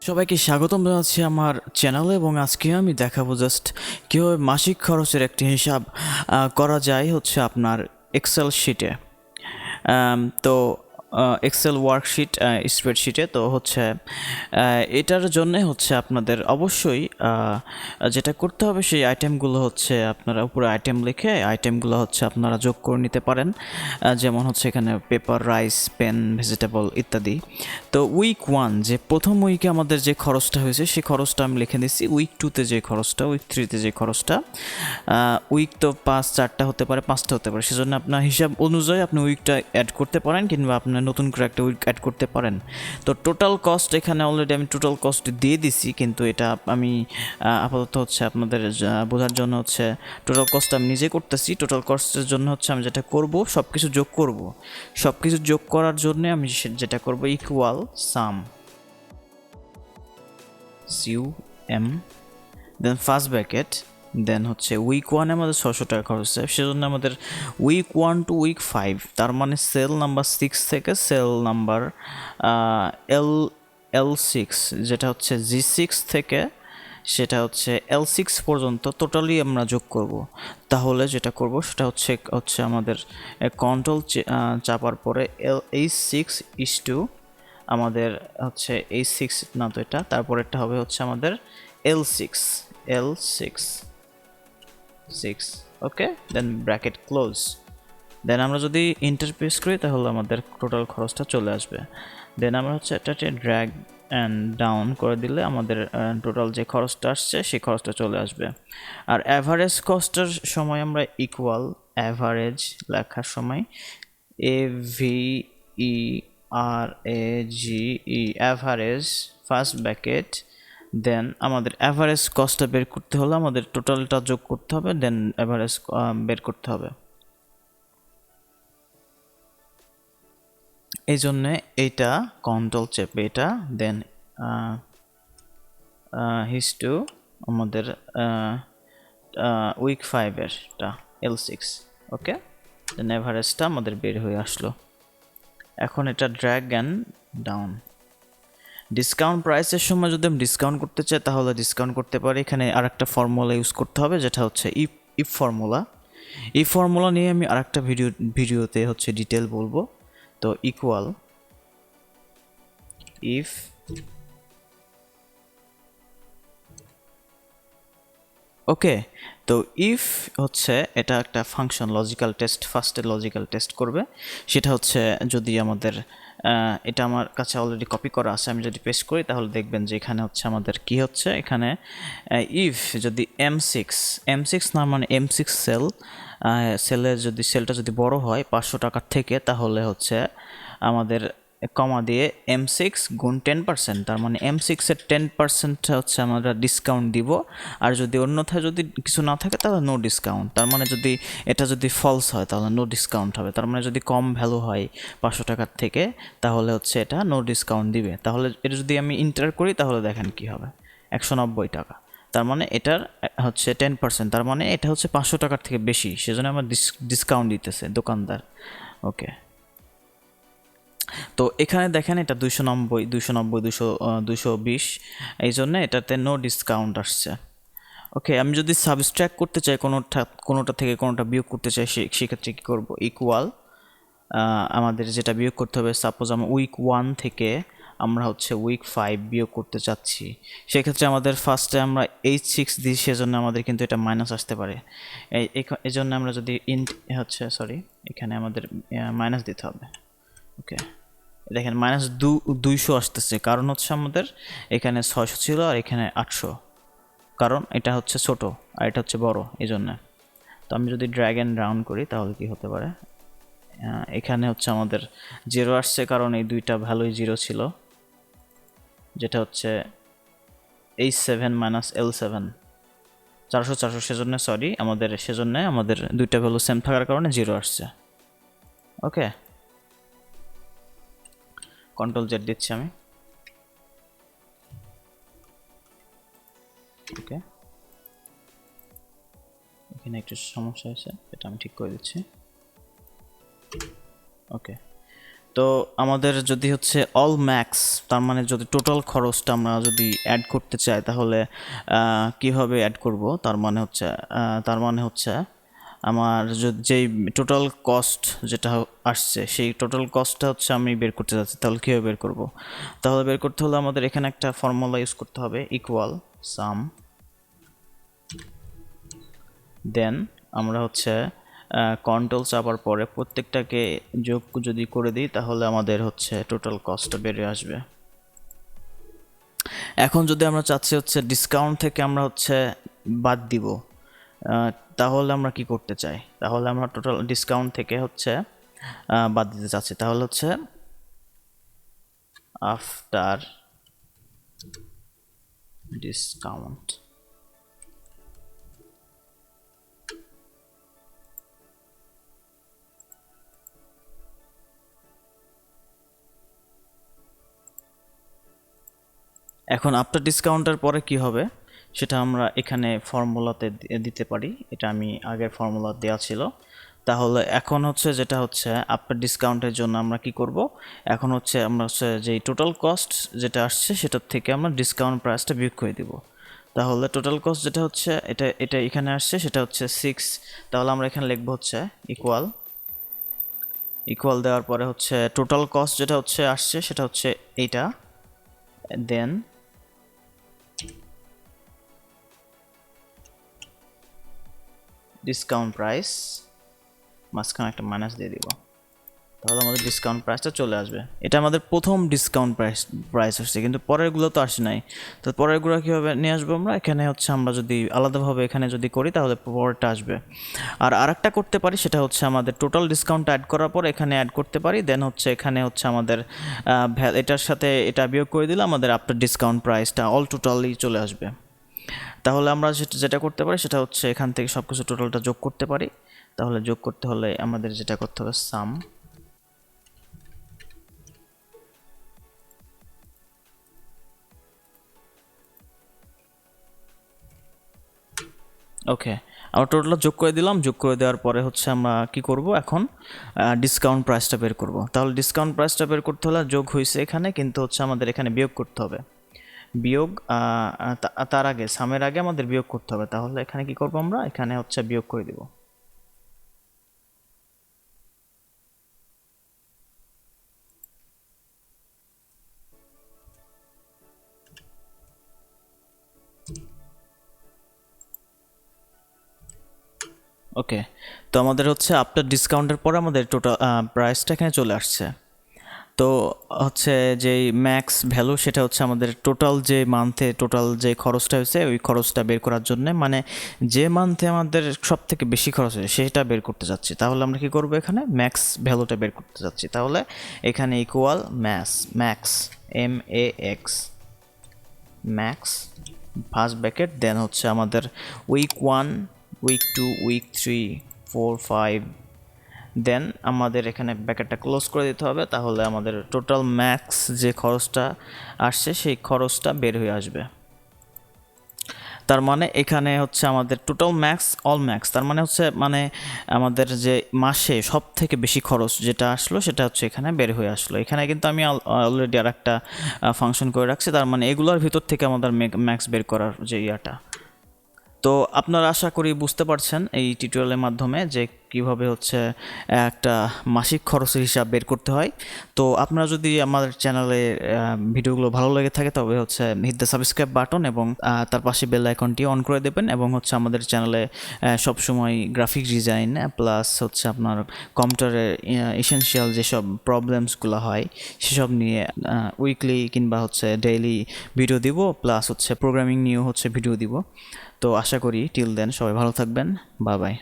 সবাইকে স্বাগতম জানাচ্ছি আমার চ্যানেলে এবং আজকে আমি দেখাবো জাস্ট কীভাবে মাসিক খরচের একটি হিসাব করা যায় হচ্ছে আপনার এক্সেল শিটে। তো এক্সেল ওয়ার্কশিট স্প্রেডশিটে তো হচ্ছে এটার জন্য হচ্ছে আপনাদের অবশ্যই যেটা করতে হবে সেই আইটেমগুলো হচ্ছে আপনারা উপরে আইটেম লিখে আইটেমগুলো হচ্ছে আপনারা যোগ করে নিতে পারেন, যেমন হচ্ছে এখানে পেপার, রাইস, পেন, ভেজিটেবল ইত্যাদি। তো উইক 1 যে প্রথম উইকে আমাদের যে খরচটা হয়েছে সেই খরচটা আমি লিখে দিচ্ছি, উইক 2তে যে খরচটা, উইক 3তে যে খরচটা। উইক তো 4টা হতে পারে, 5টা হতে পারে, সেজন্য আপনার হিসাব অনুযায়ী আপনি উইকটা অ্যাড করতে পারেন কিংবা আপনার নতুন করে একটা উইক অ্যাড করতে পারেন। তো টোটাল কস্ট এখানে অলরেডি আমি টোটাল কস্ট দিয়ে দিছি, কিন্তু এটা আমি আপাতত হচ্ছে আপনাদের বোঝার জন্য হচ্ছে টোটাল কস্ট আমি নিজে করতেছি। টোটাল কস্টের জন্য হচ্ছে আমি যেটা করব সব কিছু যোগ করব। সব কিছু যোগ করার জন্য আমি যেটা করব ইকুয়াল সাম CUM, দেন ফার্স্ট ব্র্যাকেট, দেন হচ্ছে উইক 1 আমাদের 600 টাকা খরচ হচ্ছে, সেজন্য আমাদের উইক 1 টু উইক 5, তার মানে সেল নাম্বার 6 থেকে সেল নাম্বার L6 যেটা হচ্ছে G6 থেকে সেটা হচ্ছে L6 পর্যন্ত টোটালি আমরা যোগ করব। তাহলে যেটা করব সেটা হচ্ছে আমাদের কন্ট্রোল চাপার পরে H6 ইস টু আমাদের হচ্ছে H6 না, তো এটা তারপরেরটা হবে হচ্ছে আমাদের L6 ওকে, দেন ব্র্যাকেট ক্লোজ। দেন আমরা যদি এন্টার প্রেস করি তাহলে আমাদের টোটাল খরচটা চলে আসবে। দেন আমরা হচ্ছে এটাকে ড্র্যাগ অ্যান্ড ডাউন করে দিলে আমাদের টোটাল যে খরচটা আসছে সেই খরচটা চলে আসবে। আর অ্যাভারেজ কস্টের সময় আমরা ইকুয়াল অ্যাভারেজ লেখার সময় AVERAGE অ্যাভারেজ ফার্স্ট ব্র্যাকেট, দেন আমাদের অ্যাভারেজ কস্টটা বের করতে হলে আমাদের টোটালটা যোগ করতে হবে, দেন অ্যাভারেজ বের করতে হবে। এই জন্যে এইটা কন্ট্রোল চেপে এটা, দেন হিস টু আমাদের উইক 5-এরটা L6, ওকে, দেন অ্যাভারেজটা আমাদের বের হয়ে আসলো। এখন এটা ড্র্যাগ অ্যান্ড ডাউন। ডিসকাউন্ট প্রাইসের সময় যদি আমি ডিসকাউন্ট করতে চাই তাহলে ডিসকাউন্ট করতে পারি। এখানে আর একটা ফর্মুলা ইউজ করতে হবে, যেটা হচ্ছে ইফ ফর্মুলা। এই ফর্মুলা নিয়ে আমি আর একটা ভিডিওতে হচ্ছে ডিটেল বলবো। তো ইকুয়াল ইফ ওকে, তো ইফ হচ্ছে এটা একটা ফাংশন, লজিক্যাল টেস্ট, ফার্স্টে লজিক্যাল টেস্ট করবে। সেটা হচ্ছে যদি আমাদের এটা আমার কাছে অলরেডি কপি করা আছে, আমি যদি পেস্ট করি তাহলে দেখবেন যে এখানে হচ্ছে আমাদের কি হচ্ছে, এখানে ইফ যদি M6 না মানে M6 সেলের যদি সেলটা যদি বড় হয় 500 টাকার থেকে, তাহলে হচ্ছে আমাদের কমা দিয়ে M6 গুণ 10%, তার মানে M6-এর 10% হচ্ছে আমরা ডিসকাউন্ট দিব। আর যদি অন্যথায় যদি কিছু না থাকে তাহলে নো ডিসকাউন্ট, তার মানে যদি এটা যদি ফলস হয় তাহলে নো ডিসকাউন্ট হবে। তার মানে যদি কম ভ্যালু হয় 500 টাকার থেকে তাহলে হচ্ছে এটা নো ডিসকাউন্ট দিবে। তাহলে এটা যদি আমি ইন্টার করি তাহলে দেখেন কি হবে, 190 টাকা। তার মানে এটার হচ্ছে 10%, তার মানে এটা হচ্ছে 500 টাকার থেকে বেশি, সেজন্য আমার ডিসকাউন্ট দিতেছে দোকানদার। ওকে, তো এখানে দেখেন এটা 290, 220, এই জন্য এটাতে নো ডিসকাউন্ট আসছে। ওকে, আমি যদি সাবস্ট্র্যাক্ট করতে চাই কোনোটা থেকে কোনোটা বিয়োগ করতে চাই সেক্ষেত্রে কী করবো, ইকুয়াল আমাদের যেটা বিয়োগ করতে হবে, সাপোজ আমরা উইক 1 থেকে আমরা হচ্ছে উইক 5 বিয়োগ করতে চাচ্ছি, সেক্ষেত্রে আমাদের ফার্স্টে আমরা H6 দিই, সেজন্য আমাদের কিন্তু এটা মাইনাস আসতে পারে। এই জন্য আমরা যদি হচ্ছে এখানে আমাদের মাইনাস দিতে হবে। ওকে, দেখেন মাইনাস 200 আসতেছে, কারণ হচ্ছে আমাদের এখানে 600 ছিল আর এখানে 800, কারণ এটা হচ্ছে ছোট আর এটা হচ্ছে বড়, এই জন্য। তো আমি যদি ড্র্যাগ অ্যান্ড ডাউন করি তাহলে কি হতে পারে, এখানে হচ্ছে আমাদের 0 আসছে, কারণ এই দুইটা ভ্যালুই 0 ছিল, যেটা হচ্ছে H7 মাইনাস L7, 400, সেজন্য আমাদের দুইটা ভ্যালু সেম থাকার কারণে 0 আসছে। ওকে, কন্ট্রোল জেড দিচ্ছি আমি। ওকে, এখানে একটু সমস্যা হয়েছে, এটা আমি ঠিক করে দিচ্ছি। ওকে, তো আমাদের যদি হচ্ছে অল ম্যাক্স, তার মানে যদি টোটাল খরচটা আমরা যদি অ্যাড করতে চাই তাহলে কিভাবে অ্যাড করব, তার মানে হচ্ছে আমার যেই টোটাল কস্ট যেটা আসছে সেই টোটাল কস্টটা হচ্ছে আমি বের করতে যাচ্ছি, তাহলে কীভাবে বের করব? তাহলে বের করতে হলে আমাদের এখানে একটা ফর্মুলা ইউজ করতে হবে, ইকুয়াল সাম, দেন আমরা হচ্ছে কন্ট্রোল চাপার পরে প্রত্যেকটাকে যোগ যদি করে দিই তাহলে আমাদের হচ্ছে টোটাল কস্টটা বেরিয়ে আসবে। এখন যদি আমরা চাচ্ছি হচ্ছে ডিসকাউন্ট থেকে আমরা হচ্ছে বাদ দিব, তাহলে আমরা কি করতে চাই? তাহলে আমরা টোটাল ডিসকাউন্ট থেকে হচ্ছে বাদ দিতে চাচ্ছি, তাহলে হচ্ছে আফটার ডিসকাউন্ট। এখন আফটার ডিসকাউন্টের পরে কি হবে সেটা আমরা এখানে ফর্মুলাতে দিতে পারি, এটা আমি আগের ফর্মুলা দেওয়া ছিল। তাহলে এখন হচ্ছে যেটা হচ্ছে আফটার ডিসকাউন্টের জন্য আমরা কি করব, এখন হচ্ছে আমরা হচ্ছে যেই টোটাল কস্ট যেটা আসছে সেটার থেকে আমরা ডিসকাউন্ট প্রাইসটা বিয়োগ করে দিব। তাহলে টোটাল কস্ট যেটা হচ্ছে এটা এখানে আসছে সেটা হচ্ছে 6, তাহলে আমরা এখানে লিখবো হচ্ছে ইকুয়াল দেওয়ার পরে হচ্ছে টোটাল কস্ট যেটা হচ্ছে আসছে সেটা হচ্ছে এইটা, দেন ডিসকাউন্ট প্রাইস, মাঝখানে একটা মাইনাস দিয়ে দিব, তাহলে আমাদের ডিসকাউন্ট প্রাইসটা চলে আসবে। এটা আমাদের প্রথম ডিসকাউন্ট প্রাইস আসছে, কিন্তু পরেরগুলো তো আসে নাই। তো পরেরগুলো কীভাবে নিয়ে আসবো আমরা? এখানে হচ্ছে আমরা যদি আলাদাভাবে এখানে যদি করি তাহলে পরেরটা আসবে। আর আরেকটা করতে পারি, সেটা হচ্ছে আমাদের টোটাল ডিসকাউন্ট অ্যাড করার পর এখানে অ্যাড করতে পারি, দেন হচ্ছে এখানে হচ্ছে আমাদের এটার সাথে এটা বিয়োগ করে দিলে আমাদের আফটার ডিসকাউন্ট প্রাইসটা অল টোটালি চলে আসবে। তাহলে আমরা যেটা করতে পারি সেটা হচ্ছে এখান থেকে সব কিছু টোটালটা যোগ করতে পারি। তাহলে যোগ করতে হলে আমাদের যেটা করতে হবে সাম, ওকে আমরা টোটালটা যোগ করে দিলাম। যোগ করে দেওয়ার পরে হচ্ছে আমরা কি করব, এখন ডিসকাউন্ট প্রাইসটা বের করব। তাহলে ডিসকাউন্ট প্রাইসটা বের করতে হলে যোগ হয়েছে এখানে, কিন্তু হচ্ছে আমাদের এখানে বিয়োগ করতে হবে। বিয়োগ তার আগে সামের আগে আমাদের বিয়োগ করতে হবে। তাহলে এখানে কি করব, আমরা এখানে হচ্ছে বিয়োগ করে দিব। ওকে, তো আমাদের হচ্ছে আফটার ডিসকাউন্টের পরে আমাদের টোটাল প্রাইসটা এখানে চলে আসছে। তো হচ্ছে যেই ম্যাক্স ভ্যালু সেটা হচ্ছে আমাদের টোটাল যে মান্থে টোটাল যে খরচটা হয়েছে ওই খরচটা বের করার জন্য, মানে যে মান্থে আমাদের সব থেকে বেশি খরচ হয়েছে সেটা বের করতে যাচ্ছি। তাহলে আমরা কি করব, এখানে ম্যাক্স ভ্যালুটা বের করতে যাচ্ছি। তাহলে এখানে equal max MAX max first bracket, then হচ্ছে আমাদের উইক 1 উইক 2 উইক 3 4 5, দেন আমাদের এখানে ব্র্যাকেটটা ক্লোজ করে দিতে হবে। তাহলে আমাদের টোটাল ম্যাক্স যে খরচটা আসছে সেই খরচটা বের হয়ে আসবে। তার মানে এখানে হচ্ছে আমাদের টোটাল ম্যাক্স অল ম্যাক্স, তার মানে হচ্ছে মানে আমাদের যে মাসে সব থেকে বেশি খরচ যেটা আসলো সেটা হচ্ছে এখানে বের হয়ে আসলো। এখানে কিন্তু আমি অলরেডি আর একটা ফাংশন করে রাখছি, তার মানে এগুলোর ভিতর থেকে আমাদের ম্যাক্স বের করার যে ইয়াটা। তো আপনারা আশা করি বুঝতে পারছেন এই টিউটোরিয়ালের মাধ্যমে যে কিভাবে হচ্ছে একটা মাসিক খরচের হিসাব বের করতে হয়। তো আপনারা যদি আমাদের চ্যানেলে ভিডিওগুলো ভালো লেগে থাকে তবে হচ্ছে হিট দ্য সাবস্ক্রাইব বাটন এবং তার পাশে বেল আইকনটি অন করে দেবেন, এবং হচ্ছে আমাদের চ্যানেলে সবসময় গ্রাফিক ডিজাইন প্লাস হচ্ছে আপনার কম্পিউটারের এসেনশিয়াল যেসব প্রবলেমসগুলো হয় সেসব নিয়ে উইকলি কিংবা হচ্ছে ডেইলি ভিডিও দিব, প্লাস হচ্ছে প্রোগ্রামিং নিয়েও হচ্ছে ভিডিও দিব। তো আশা করি টিল দেন সবাই ভালো থাকবেন, বাই বাই।